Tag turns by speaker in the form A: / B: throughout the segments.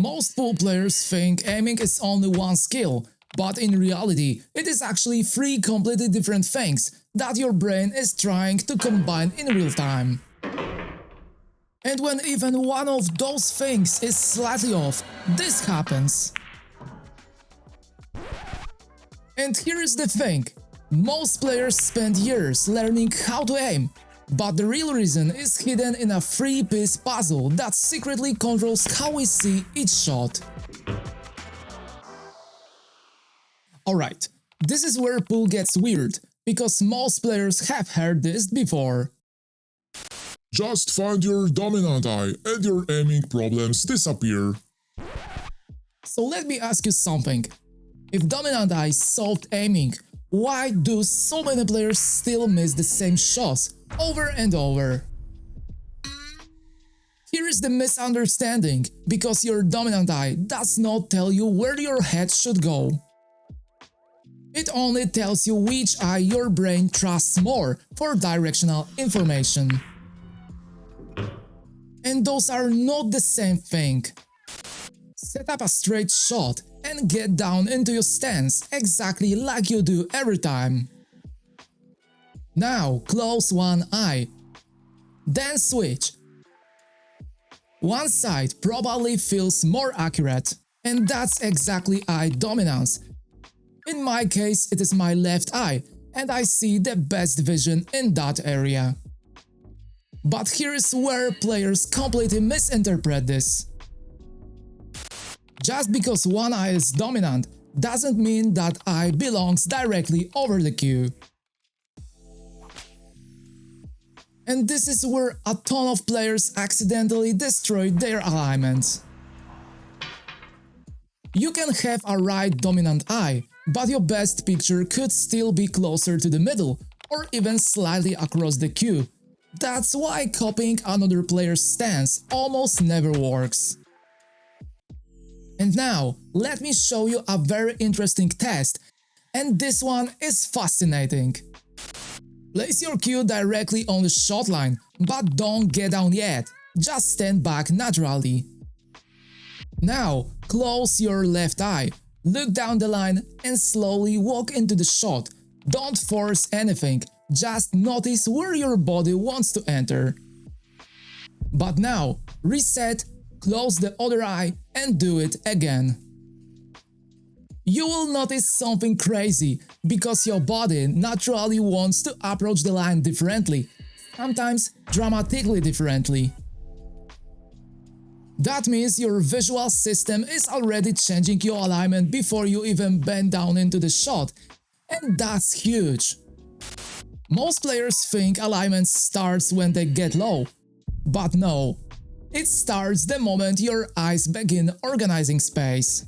A: Most pool players think aiming is only one skill, but in reality, it is actually three completely different things that your brain is trying to combine in real time. And when even one of those things is slightly off, this happens. And here is the thing, most players spend years learning how to aim, but the real reason is hidden in a three-piece puzzle that secretly controls how we see each shot. Alright, this is where pool gets weird, because most players have heard this before.
B: Just find your dominant eye and your aiming problems disappear.
A: So let me ask you something. If dominant eye solved aiming, why do so many players still miss the same shots over and over? Here is the misunderstanding, because your dominant eye does not tell you where your head should go. It only tells you which eye your brain trusts more for directional information. And those are not the same thing. Set up a straight shot and get down into your stance exactly like you do every time. Now close one eye. Then switch. One side probably feels more accurate, and that's exactly eye dominance. In my case, it is my left eye, and I see the best vision in that area. But here is where players completely misinterpret this. Just because one eye is dominant doesn't mean that eye belongs directly over the cue. And this is where a ton of players accidentally destroy their alignments. You can have a right dominant eye, but your best picture could still be closer to the middle or even slightly across the cue. That's why copying another player's stance almost never works. And now, let me show you a very interesting test, and this one is fascinating. Place your cue directly on the shot line, but don't get down yet, just stand back naturally. Now, close your left eye, look down the line and slowly walk into the shot. Don't force anything, just notice where your body wants to enter. But now, reset, close the other eye and do it again. You will notice something crazy, because your body naturally wants to approach the line differently, sometimes dramatically differently. That means your visual system is already changing your alignment before you even bend down into the shot, and that's huge. Most players think alignment starts when they get low, but no, it starts the moment your eyes begin organizing space.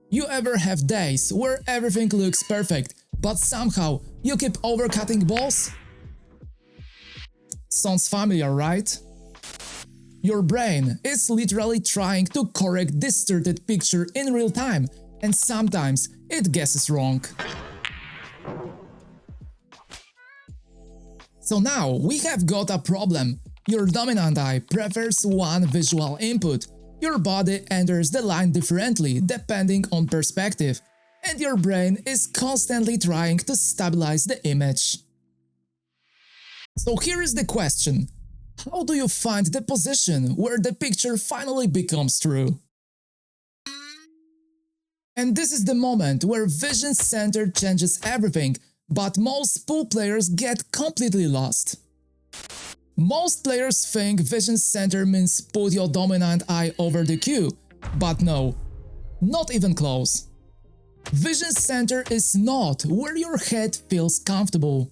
A: You ever have days where everything looks perfect, but somehow you keep overcutting balls? Sounds familiar, right? Your brain is literally trying to correct distorted picture in real time, and sometimes it guesses wrong. So now we have got a problem. Your dominant eye prefers one visual input. Your body enters the line differently depending on perspective, and your brain is constantly trying to stabilize the image. So here is the question. How do you find the position where the picture finally becomes true? And this is the moment where vision center changes everything, but most pool players get completely lost. Most players think vision center means put your dominant eye over the cue, but no, not even close. Vision center is not where your head feels comfortable.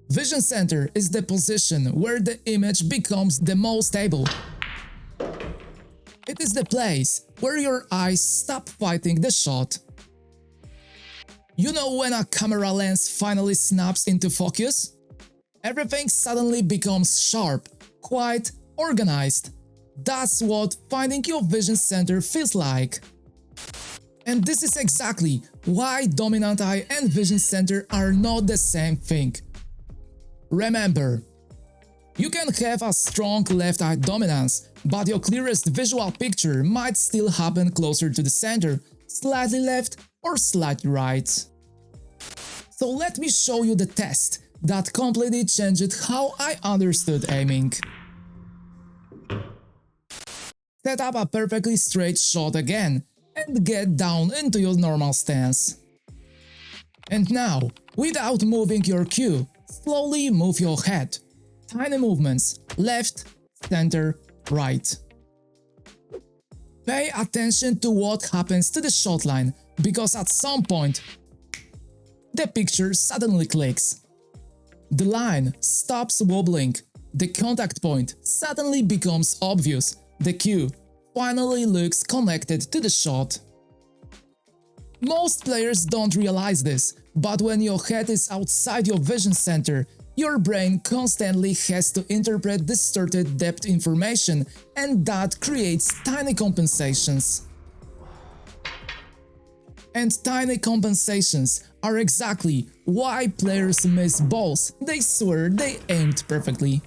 A: Vision center is the position where the image becomes the most stable. It is the place where your eyes stop fighting the shot. You know when a camera lens finally snaps into focus? Everything suddenly becomes sharp, quiet, organized. That's what finding your vision center feels like. And this is exactly why dominant eye and vision center are not the same thing. Remember, you can have a strong left eye dominance, But your clearest visual picture might still happen closer to the center, slightly left or slightly right. So let me show you the test that completely changed how I understood aiming. Set up a perfectly straight shot again and get down into your normal stance. And now, without moving your cue, slowly move your head. Tiny movements, left, center, right. Pay attention to what happens to the shot line, because at some point, the picture suddenly clicks. The line stops wobbling, the contact point suddenly becomes obvious, the cue finally looks connected to the shot. Most players don't realize this, but when your head is outside your vision center, your brain constantly has to interpret distorted depth information, and that creates tiny compensations. And tiny compensations are exactly why players miss balls they swear they aimed perfectly.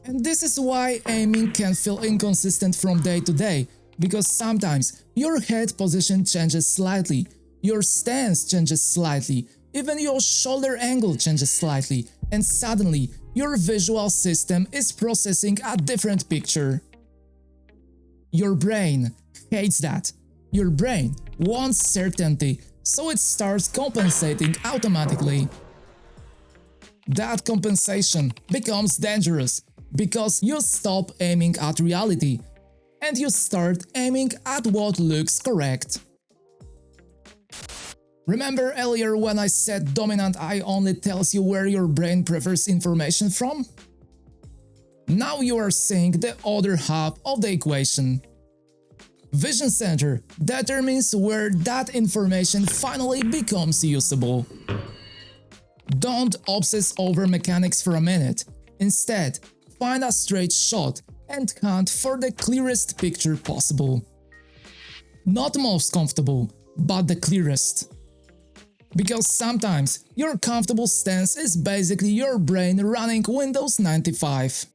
A: And this is why aiming can feel inconsistent from day to day, because sometimes your head position changes slightly, your stance changes slightly, even your shoulder angle changes slightly, and suddenly your visual system is processing a different picture. Your brain hates that. Your brain wants certainty, so it starts compensating automatically. That compensation becomes dangerous because you stop aiming at reality and you start aiming at what looks correct. Remember earlier when I said dominant eye only tells you where your brain prefers information from? Now you are seeing the other half of the equation. Vision center determines where that information finally becomes usable. Don't obsess over mechanics for a minute. Instead, find a straight shot and hunt for the clearest picture possible. Not most comfortable, but the clearest. Because sometimes your comfortable stance is basically your brain running Windows 95.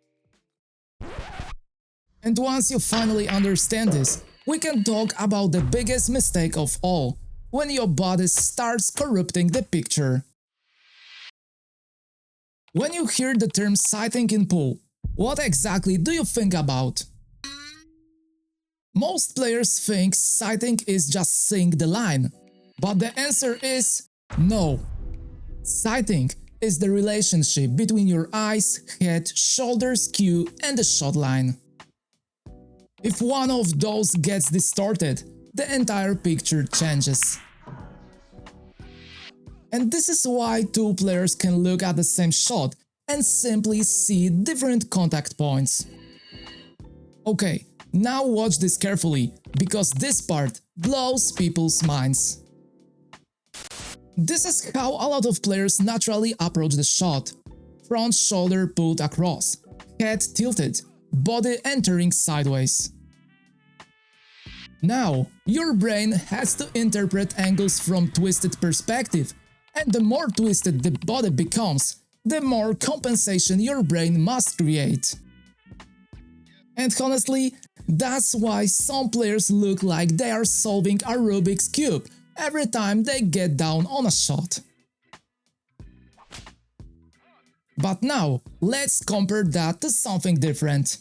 A: And once you finally understand this, we can talk about the biggest mistake of all, when your body starts corrupting the picture. When you hear the term sighting in pool, what exactly do you think about? Most players think sighting is just seeing the line, but the answer is no. Sighting is the relationship between your eyes, head, shoulders, cue, and the shot line. If one of those gets distorted, the entire picture changes. And this is why two players can look at the same shot and simply see different contact points. Okay, now watch this carefully, because this part blows people's minds. This is how a lot of players naturally approach the shot. Front shoulder pulled across, head tilted, body entering sideways. Now, your brain has to interpret angles from twisted perspective, and the more twisted the body becomes, the more compensation your brain must create. And honestly, that's why some players look like they are solving a Rubik's Cube every time they get down on a shot. But now, let's compare that to something different.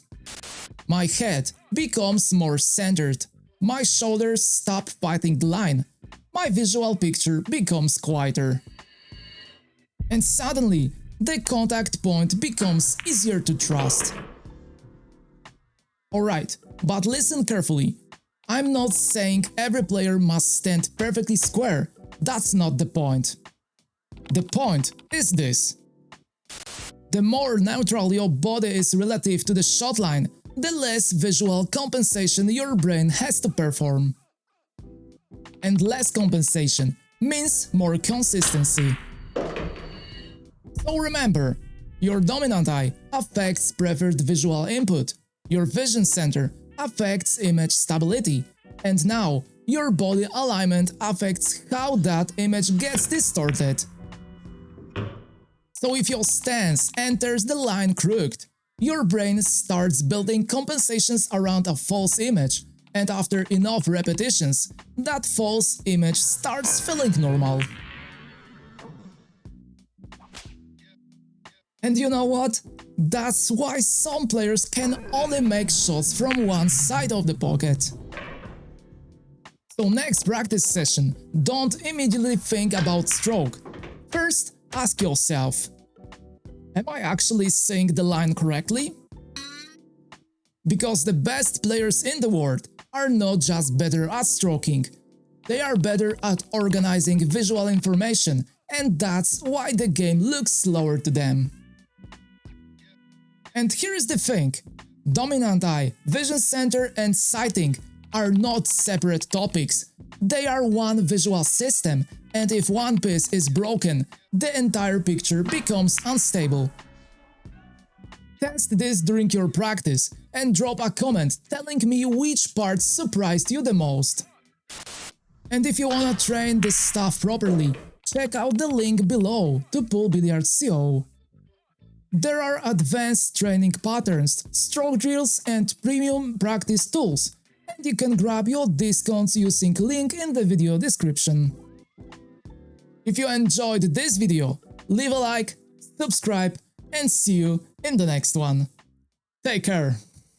A: My head becomes more centered, my shoulders stop fighting the line, my visual picture becomes quieter. And suddenly, the contact point becomes easier to trust. Alright, but listen carefully. I'm not saying every player must stand perfectly square, that's not the point. The point is this. The more neutral your body is relative to the shot line, the less visual compensation your brain has to perform. And less compensation means more consistency. So remember, your dominant eye affects preferred visual input, your vision center affects image stability, and now your body alignment affects how that image gets distorted. So if your stance enters the line crooked, your brain starts building compensations around a false image, and after enough repetitions, that false image starts feeling normal. And you know what? That's why some players can only make shots from one side of the pocket. So next practice session, don't immediately think about stroke. First, ask yourself, am I actually seeing the line correctly? Because the best players in the world are not just better at stroking, they are better at organizing visual information, and that's why the game looks slower to them. And here is the thing, dominant eye, vision center and sighting are not separate topics. They are one visual system, and if one piece is broken, the entire picture becomes unstable. Test this during your practice and drop a comment telling me which part surprised you the most. And if you wanna train this stuff properly, check out the link below to Pool Billiards CO. There are advanced training patterns, stroke drills and premium practice tools, and you can grab your discounts using link in the video description. If you enjoyed this video, leave a like, subscribe, and see you in the next one. Take care!